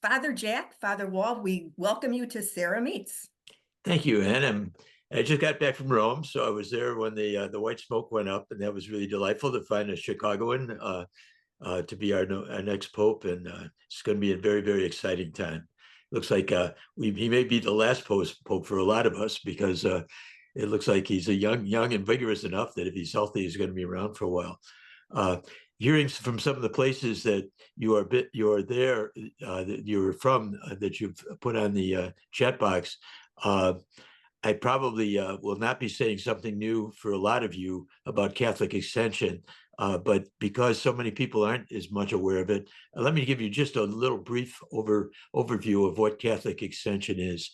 Father Jack, Father Wall, we welcome you to Sarah Meets. Thank you, Ann. I just got back from Rome, so I was there when the white smoke went up, and that was really delightful to find a Chicagoan to be our next pope, and it's going to be a very, very exciting time. Looks like he may be the last pope for a lot of us because it looks like he's a young and vigorous enough that if he's healthy, he's going to be around for a while. Uh, Hearing from some of the places that you are there, that you're from, that you've put on the chat box. Uh, I probably will not be saying something new for a lot of you about Catholic Extension, but because so many people aren't as much aware of it, let me give you just a little brief overview of what Catholic Extension is.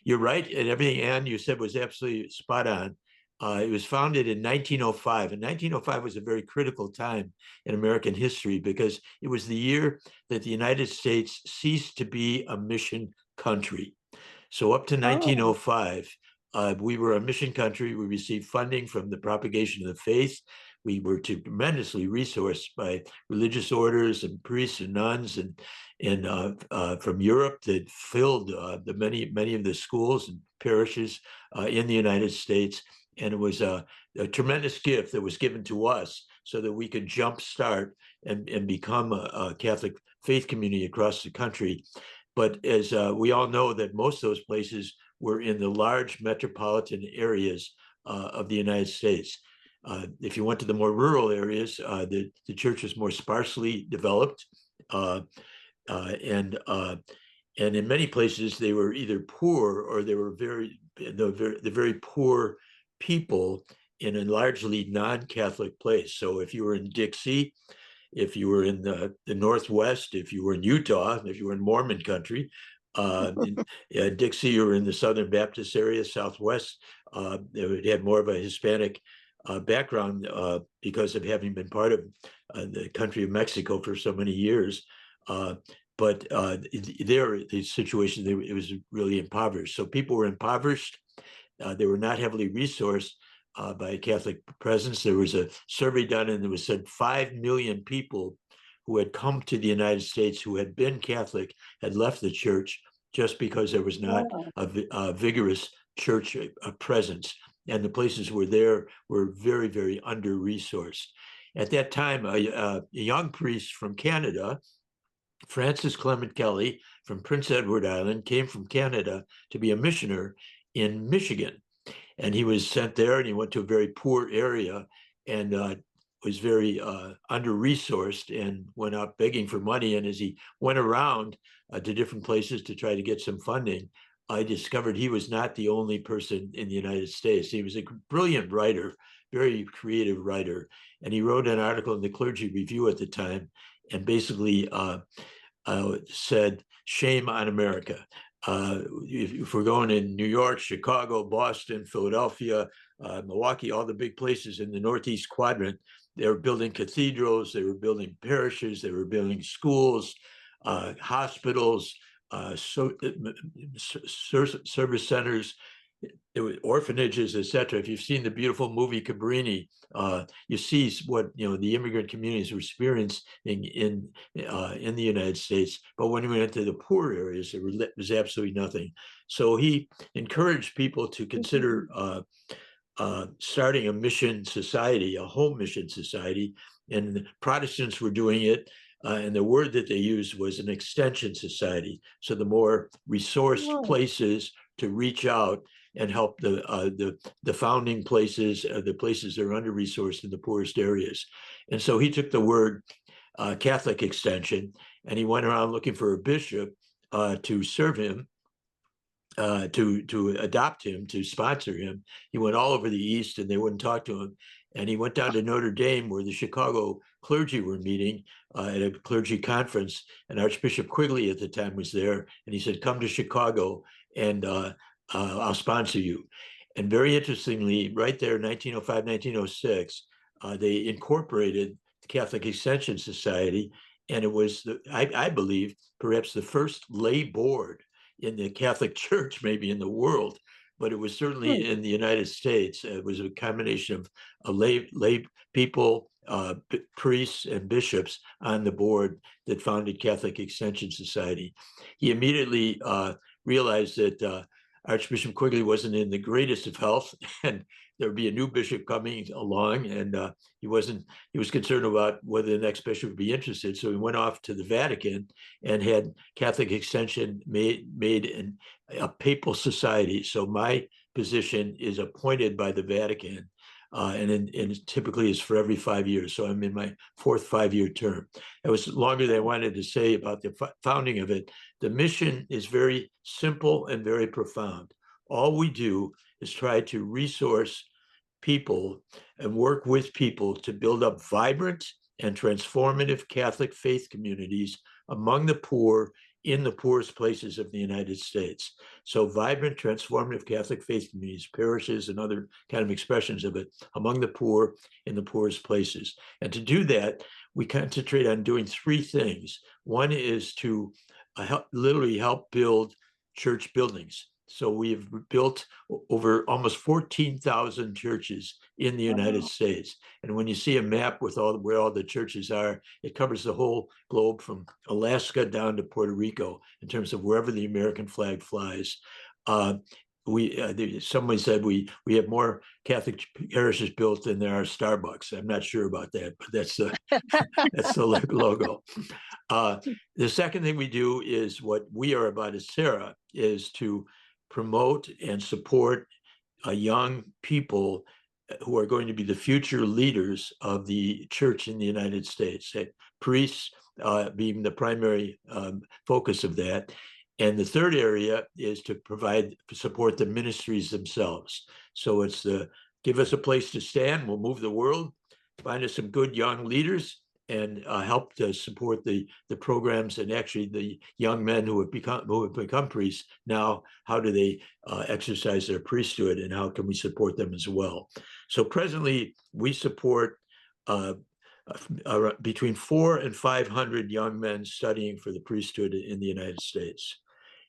You're right, and everything Anne you said was absolutely spot on. It was founded in 1905, and 1905 was a very critical time in American history because it was the year that the United States ceased to be a mission country. So up to Oh, 1905, we were a mission country. We received funding from the propagation of the faith. We were tremendously resourced by religious orders and priests and nuns and from Europe that filled the many of the schools and parishes in the United States. And it was a tremendous gift that was given to us so that we could jumpstart and become a Catholic faith community across the country. But as we all know, that most of those places were in the large metropolitan areas of the United States. If you went to the more rural areas, the church was more sparsely developed, uh, uh, and uh, and in many places they were either poor or they were the very poor people in a largely non-Catholic place. So if you were in Dixie, if you were in the Northwest, if you were in Utah, if you were in Mormon country, in Dixie or in the Southern Baptist area, Southwest, it had more of a Hispanic background because of having been part of the country of Mexico for so many years. But there, the situation, it was really impoverished. So people were impoverished. They were not heavily resourced by a Catholic presence. There was a survey done, and it was said 5 million people who had come to the United States who had been Catholic had left the church just because there was not wow. a vigorous church presence. And the places were there were very, very under resourced. At that time, a young priest from Canada, Francis Clement Kelly from Prince Edward Island, came from Canada to be a missioner in Michigan. And he was sent there and he went to a very poor area and was very under resourced and went out begging for money. And as he went around to different places to try to get some funding, I discovered he was not the only person in the United States. He was a brilliant writer, very creative writer. And he wrote an article in the Clergy Review at the time and basically said, "Shame on America." If we're going in New York, Chicago, Boston, Philadelphia, Milwaukee, all the big places in the Northeast quadrant, they were building cathedrals, they were building parishes, they were building schools, hospitals, service centers, orphanages, etc. If you've seen the beautiful movie Cabrini, you see what the immigrant communities were experiencing in the United States. But when we went to the poor areas, there was absolutely nothing. So he encouraged people to consider starting a mission society, a home mission society, and Protestants were doing it. And the word that they used was an extension society. So the more resourced Oh, places to reach out and help the founding places, the places that are under resourced in the poorest areas. And so he took the word Catholic extension and he went around looking for a bishop to serve him, to adopt him, to sponsor him. He went all over the East, and they wouldn't talk to him. And he went down to Notre Dame, where the Chicago clergy were meeting at a clergy conference. And Archbishop Quigley at the time was there, and he said, "Come to Chicago, and I'll sponsor you." And very interestingly, right there, 1905, 1906, they incorporated the Catholic Extension Society, and it was, I believe, perhaps the first lay board in the Catholic Church, maybe in the world, but it was certainly hmm. in the United States. It was a combination of lay people, priests and bishops on the board that founded Catholic Extension Society. He immediately realized that Archbishop Quigley wasn't in the greatest of health, and there would be a new bishop coming along, and he was concerned about whether the next bishop would be interested. So he went off to the Vatican and had Catholic Extension made a papal society. So my position is appointed by the Vatican, and it typically is for every 5 years. So I'm in my fourth 5-year term. It was longer than I wanted to say about the founding of it. The mission is very simple and very profound. All we do is try to resource people and work with people to build up vibrant and transformative Catholic faith communities among the poor in the poorest places of the United States. So vibrant, transformative Catholic faith communities, parishes, and other kind of expressions of it among the poor in the poorest places. And to do that, we concentrate on doing three things. One is to literally help build church buildings. So we've built over almost 14,000 churches in the United States. And when you see a map with where all the churches are, it covers the whole globe from Alaska down to Puerto Rico in terms of wherever the American flag flies. Somebody said we have more Catholic parishes built than there are Starbucks. I'm not sure about that, but that's the logo. The second thing we do is what we are about as Serra, is to promote and support young people who are going to be the future leaders of the church in the United States. Priests being the primary focus of that. And the third area is to support the ministries themselves. So it's give us a place to stand, we'll move the world, find us some good young leaders, and help to support the programs and actually the young men who have become priests. Now, how do they exercise their priesthood, and how can we support them as well? So presently, we support between 400 and 500 young men studying for the priesthood in the United States.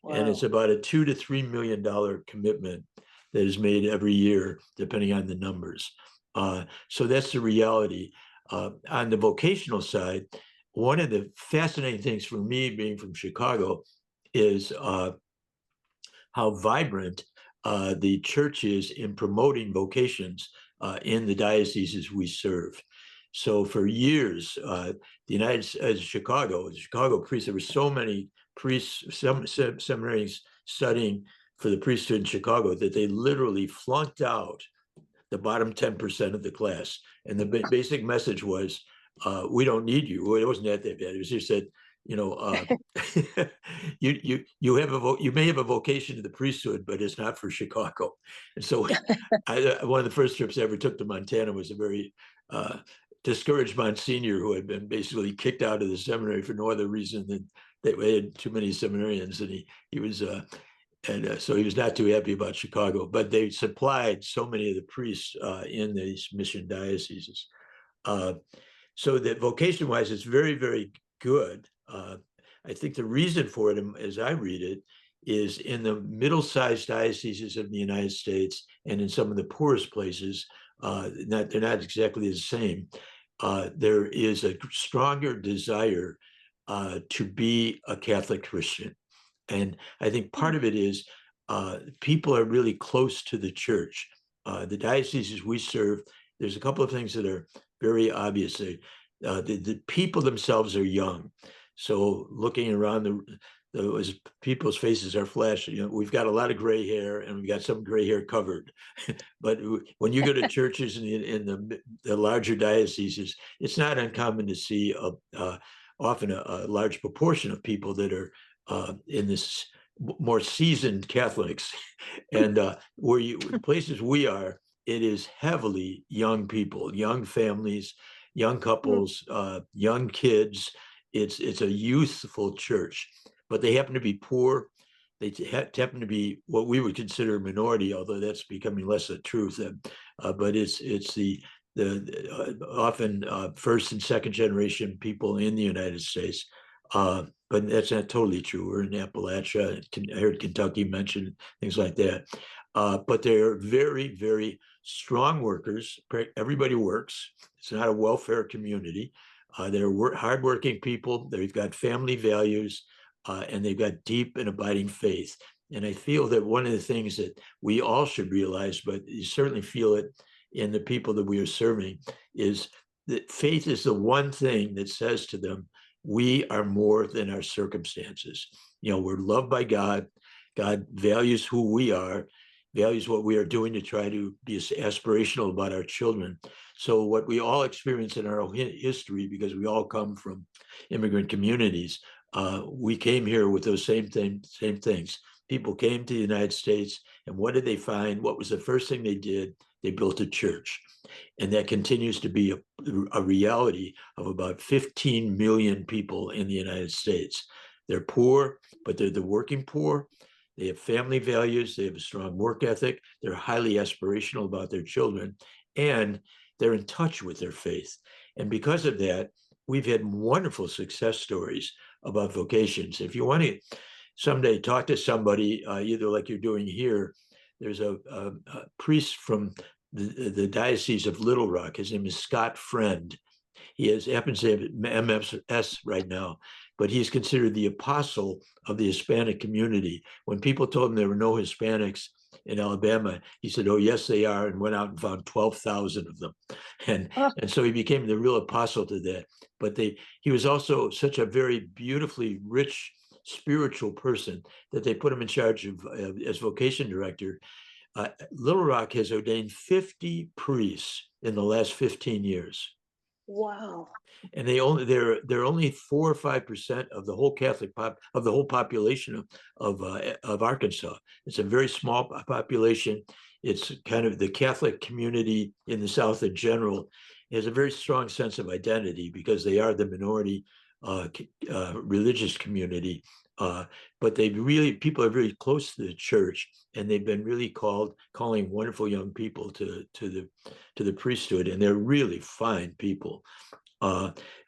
Wow. And it's about a $2 to $3 million commitment that is made every year, depending on the numbers. So that's the reality. On the vocational side, one of the fascinating things for me, being from Chicago, is how vibrant the church is in promoting vocations in the dioceses we serve. So for years, the Chicago priests, there were so many priests, some seminaries studying for the priesthood in Chicago that they literally flunked out the bottom 10% of the class. And the basic message was, we don't need you. Well, it wasn't that bad. It was just that, you may have a vocation to the priesthood, but it's not for Chicago. And so one of the first trips I ever took to Montana was a very discouraged Monsignor who had been basically kicked out of the seminary for no other reason than that we had too many seminarians, and he was so he was not too happy about Chicago, but they supplied so many of the priests in these mission dioceses. So that vocation-wise, it's very, very good. I think the reason for it, as I read it, is in the middle-sized dioceses of the United States and in some of the poorest places, they're not exactly the same. There is a stronger desire to be a Catholic Christian. And I think part of it is people are really close to the church. The dioceses we serve, there's a couple of things that are very obvious. The people themselves are young. So looking around, as people's faces are flashing, we've got a lot of gray hair, and we've got some gray hair covered. But when you go to churches in the larger dioceses, it's not uncommon to see often a large proportion of people that are in this more seasoned Catholics. And places we are, it is heavily young people, young families, young couples, young kids. It's a youthful church, but they happen to be poor. They happen to be what we would consider a minority, although that's becoming less a truth. But it's the often first and second generation people in the United States. But that's not totally true. We're in Appalachia. I heard Kentucky mentioned, things like that. but they're very, very strong workers. Everybody works. It's not a welfare community. They're hardworking people. They've got family values, and they've got deep and abiding faith. And I feel that one of the things that we all should realize, but you certainly feel it in the people that we are serving, is that faith is the one thing that says to them, we are more than our circumstances. We're loved by God. God values who we are, values what we are doing to try to be aspirational about our children. So what we all experience in our own history, because we all come from immigrant communities, we came here with those same things. People came to the United States, and what did they find? What was the first thing they did? They built a church. And that continues to be a reality of about 15 million people in the United States. They're poor, but they're the working poor. They have family values. They have a strong work ethic. They're highly aspirational about their children, and they're in touch with their faith. And because of that, we've had wonderful success stories about vocations. If you want to someday talk to somebody, either like you're doing here, there's a priest from the Diocese of Little Rock. His name is Scott Friend. He happens to have MS right now, but he's considered the apostle of the Hispanic community. When people told him there were no Hispanics in Alabama, he said, "Oh, yes, they are," and went out and found 12,000 of them. And, Oh, and so he became the real apostle to that. But he was also such a very beautifully rich spiritual person that they put him in charge of as vocation director. Little Rock has ordained 50 priests in the last 15 years. Wow. And they're only 4 or 5% of the whole of the whole population of Arkansas. It's a very small population. It's kind of the Catholic community in the South in general has a very strong sense of identity because they are the minority religious community. But people are very close to the church, and they've been really calling wonderful young people to the priesthood, and they're really fine people.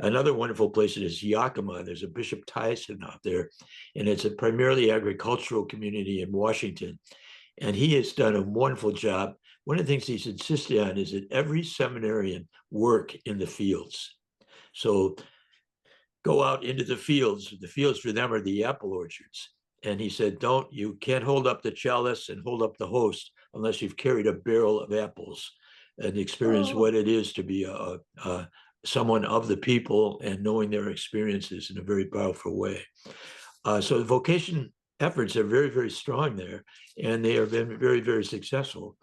Another wonderful place is Yakima. There's a Bishop Tyson out there, and it's a primarily agricultural community in Washington. And he has done a wonderful job. One of the things he's insisted on is that every seminarian work in the fields. So go out into the fields. The fields for them are the apple orchards. And he said, you can't hold up the chalice and hold up the host unless you've carried a barrel of apples and experienced what it is to be someone of the people and knowing their experiences in a very powerful way. So the vocation efforts are very, very strong there, and they have been very, very successful.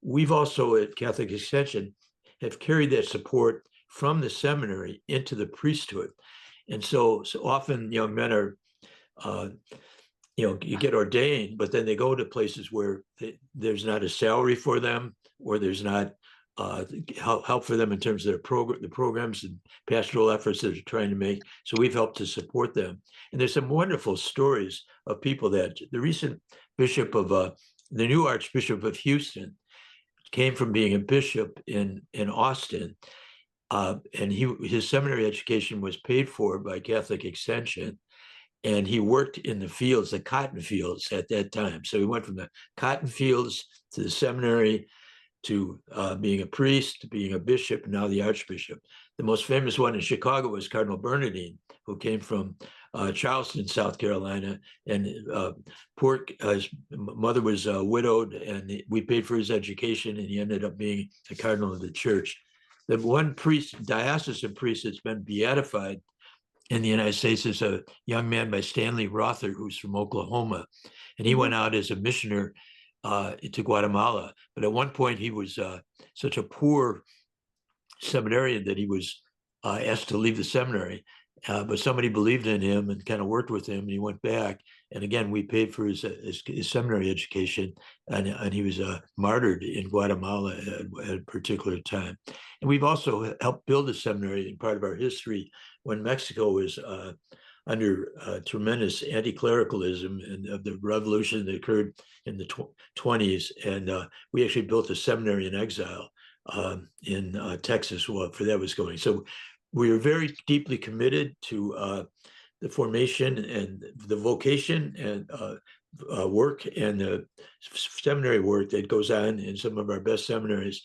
We've also at Catholic Extension have carried that support from the seminary into the priesthood. And so often young men are, you get ordained, but then they go to places where there's not a salary for them, or there's not help for them in terms of the programs and pastoral efforts that they're trying to make. So we've helped to support them. And there's some wonderful stories of people that the recent bishop of the new Archbishop of Houston came from being a bishop in Austin. And his seminary education was paid for by Catholic Extension. And he worked in the fields, the cotton fields at that time. So he went from the cotton fields to the seminary, to being a priest, to being a bishop, and now the archbishop. The most famous one in Chicago was Cardinal Bernardine, who came from Charleston, South Carolina, and his mother was widowed, and we paid for his education, and he ended up being a cardinal of the church. The one diocesan priest that's been beatified in the United States is a young man by Stanley Rother, who's from Oklahoma, and he went out as a missionary to Guatemala. But at one point, he was such a poor seminarian that he was asked to leave the seminary. But somebody believed in him and kind of worked with him, and he went back. And again, we paid for his seminary education, and he was martyred in Guatemala at a particular time. And we've also helped build a seminary in part of our history when Mexico was under tremendous anti-clericalism and of the revolution that occurred in the 20s. And we actually built a seminary in exile in Texas while that was going. So we are very deeply committed to the formation and the vocation and work and the seminary work that goes on in some of our best seminaries,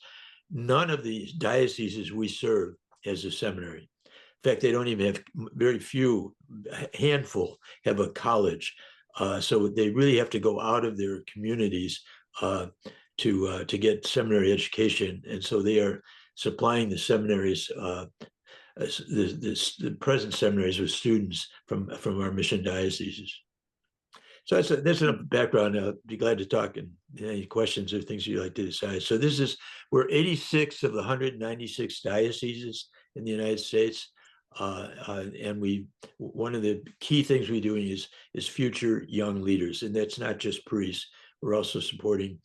none of these dioceses we serve has a seminary. In fact, they don't even have, very few, a handful have a college. So they really have to go out of their communities to get seminary education. And so they are supplying the seminaries, the present seminaries with students from our mission dioceses. So that's enough background. I'll be glad to talk, and any questions or things you'd like to decide. So we're 86 of the 196 dioceses in the United States. And one of the key things we're doing is future young leaders, and that's not just priests. We're also supporting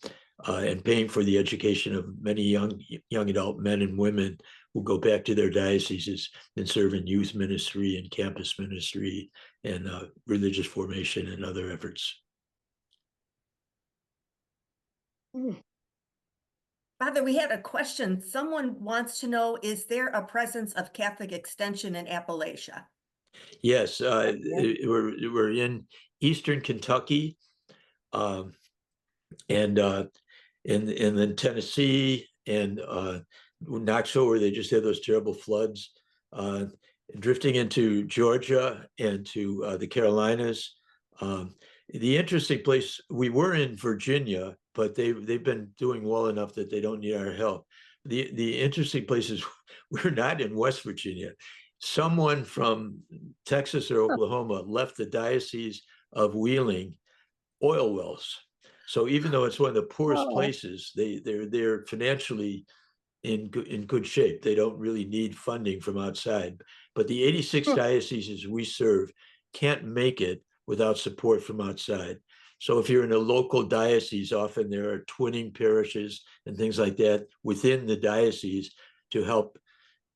and paying for the education of many young adult men and women who go back to their dioceses and serve in youth ministry and campus ministry and religious formation and other efforts. Father, we had a question. Someone wants to know, is there a presence of Catholic Extension in Appalachia? Yes, we're in Eastern Kentucky, um, and then Tennessee and Knoxville, where they just had those terrible floods, drifting into Georgia and to the Carolinas. The interesting place, we were in Virginia, but they've been doing well enough that they don't need our help. The interesting place is we're not in West Virginia. Someone from Texas or Oklahoma left the Diocese of Wheeling oil wells. So even though it's one of the poorest places, they're financially in good shape. They don't really need funding from outside. But the 86 dioceses we serve can't make it without support from outside. So if you're in a local diocese, often there are twinning parishes and things like that within the diocese to help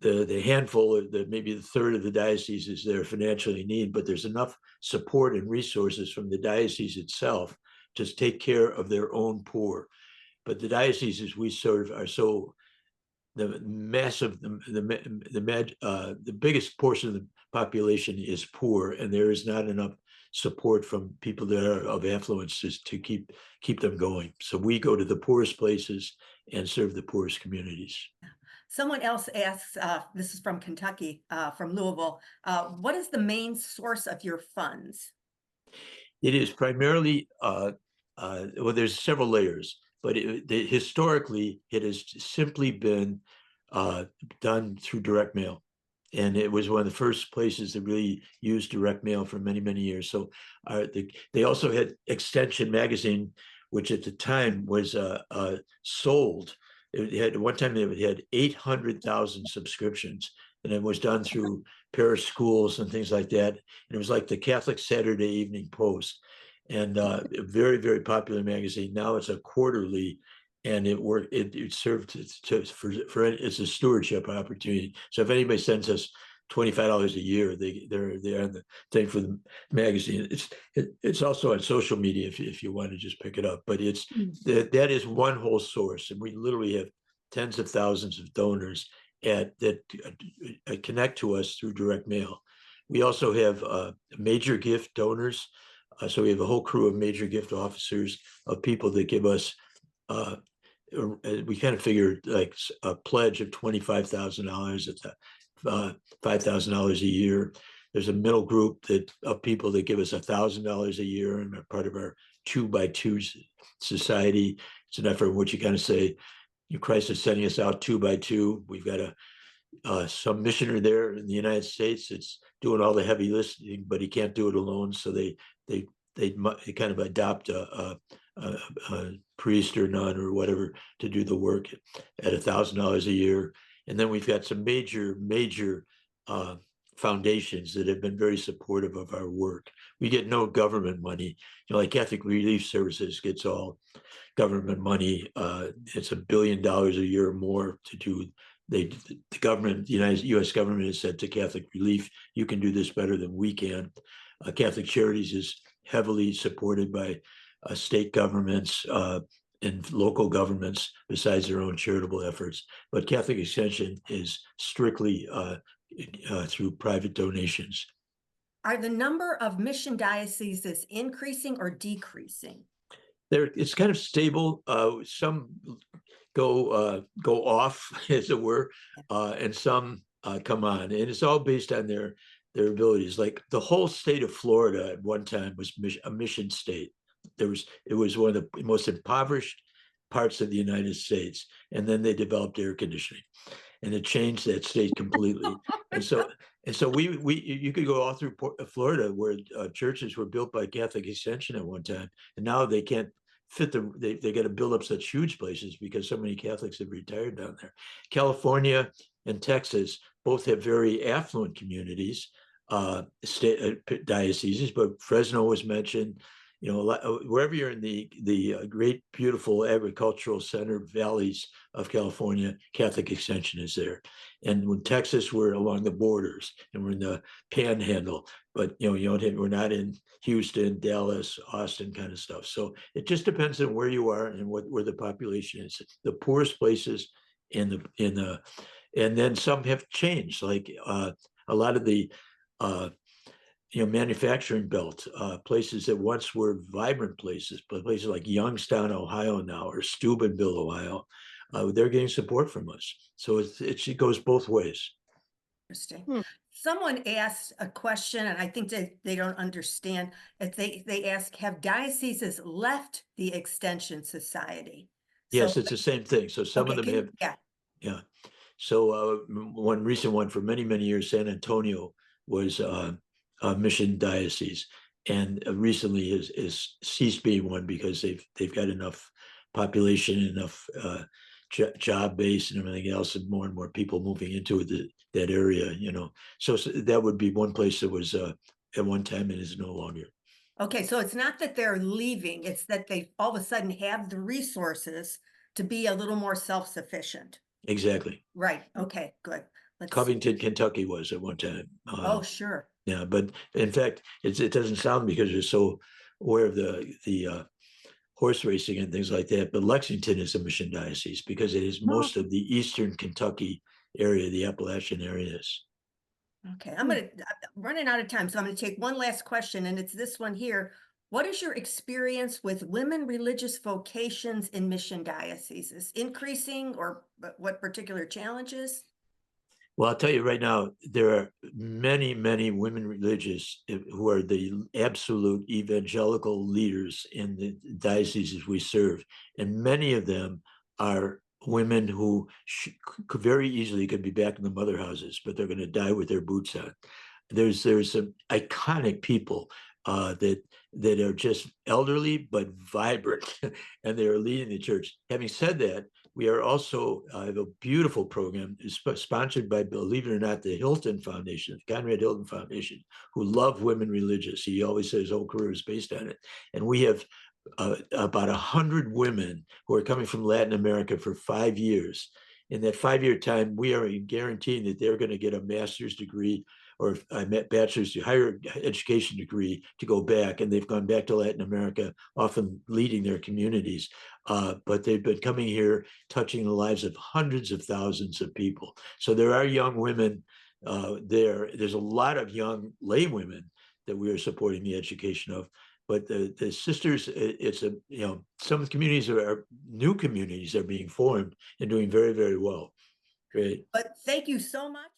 the handful, or maybe the third of the dioceses that are financially in need, but there's enough support and resources from the diocese itself to take care of their own poor. But the dioceses we serve are so the biggest portion of the population is poor, and there is not enough support from people that are of affluence to keep them going. So we go to the poorest places and serve the poorest communities. Someone else asks, this is from Kentucky, from Louisville, what is the main source of your funds? It is primarily, well, there's several layers, but historically, it has simply been done through direct mail. And it was one of the first places that really used direct mail for many, many years. So they also had Extension Magazine, which at the time was sold. One time it had 800,000 subscriptions, and it was done through parish schools and things like that. And it was like the Catholic Saturday Evening Post, and a very, very popular magazine. Now it's a quarterly, and it served for it's a stewardship opportunity. So if anybody sends us $25 a year, they're on the thing for the magazine. It's also on social media if you want to just pick it up. But that is one whole source, and we literally have tens of thousands of donors that connect to us through direct mail. We also have major gift donors. So we have a whole crew of major gift officers, of people that give us, we kind of figured like a pledge of $25,000 at $5,000 a year. There's a middle group of people that give us $1,000 a year and are part of our 2x2 society. It's an effort in which you kind of say, Christ is sending us out 2x2. We've got some missionary there in the United States that's doing all the heavy lifting, but he can't do it alone. So they kind of adopt a priest or nun or whatever to do the work at $1,000 a year. And then we've got some major foundations that have been very supportive of our work. We get no government money. Like Catholic Relief Services gets all government money. It's $1 billion a year or more to do. The government, the U.S. government has said to Catholic Relief, you can do this better than we can. Catholic Charities is heavily supported by state governments and local governments, besides their own charitable efforts. But Catholic Extension is strictly through private donations. Are the number of mission dioceses increasing or decreasing? It's kind of stable. Some go off, as it were, and some come on, and it's all based on their abilities. Like the whole state of Florida at one time was a mission state. It was one of the most impoverished parts of the United States, and then they developed air conditioning, and it changed that state completely. And so we you could go all through Florida where churches were built by Catholic Extension at one time, and now they can't fit they got to build up such huge places because so many Catholics have retired down there. California and Texas both have very affluent communities, state dioceses, but Fresno was mentioned. You know, wherever you're in the great, beautiful agricultural center valleys of California, Catholic Extension is there. And when Texas, we're along the borders and we're in the Panhandle, but you know, we're not in Houston, Dallas, Austin kind of stuff. So it just depends on where you are and where the population is. The poorest places and then some have changed, like a lot of the manufacturing belt, places that once were vibrant places, but places like Youngstown, Ohio now, or Steubenville, Ohio, they're getting support from us. So it goes both ways. Interesting. Hmm. Someone asked a question, and I think they don't understand. If they ask, have dioceses left the Extension Society? So, Yes, it's the same thing. So some of okay, them have, yeah. yeah. So one recent one for many, many years, San Antonio was a mission diocese, and recently is ceased being one because they've got enough population, enough job base, and everything else, and more people moving into that area. So that would be one place that was at one time and is no longer. Okay, so it's not that they're leaving, it's that they all of a sudden have the resources to be a little more self-sufficient. Exactly. Right, okay, good. Covington, Kentucky was at one time. Oh, sure. Yeah, but in fact, it doesn't sound because you're so aware of the horse racing and things like that. But Lexington is a mission diocese because it is Oh, most of the eastern Kentucky area, the Appalachian areas. Okay, hmm. I'm running out of time, so I'm gonna take one last question, and it's this one here. What is your experience with women religious vocations in mission dioceses? Increasing or what particular challenges? Well, I'll tell you right now, there are many, many women religious who are the absolute evangelical leaders in the dioceses we serve. And many of them are women who could very easily could be back in the mother houses, but they're going to die with their boots on. There's some iconic people that are just elderly but vibrant, and they are leading the church. Having said that, we are also have a beautiful program sponsored by, believe it or not, the Hilton Foundation, the Conrad Hilton Foundation, who love women religious. He always says his whole career is based on it. And we have about 100 women who are coming from Latin America for 5 years. In that 5 year time, we are guaranteeing that they're going to get a master's degree or a bachelor's to higher education degree to go back. And they've gone back to Latin America, often leading their communities. But they've been coming here, touching the lives of hundreds of thousands of people. So there are young women there. There's a lot of young lay women that we are supporting the education of. But the sisters, it's some communities are new communities are being formed and doing very, very well. Great. But thank you so much.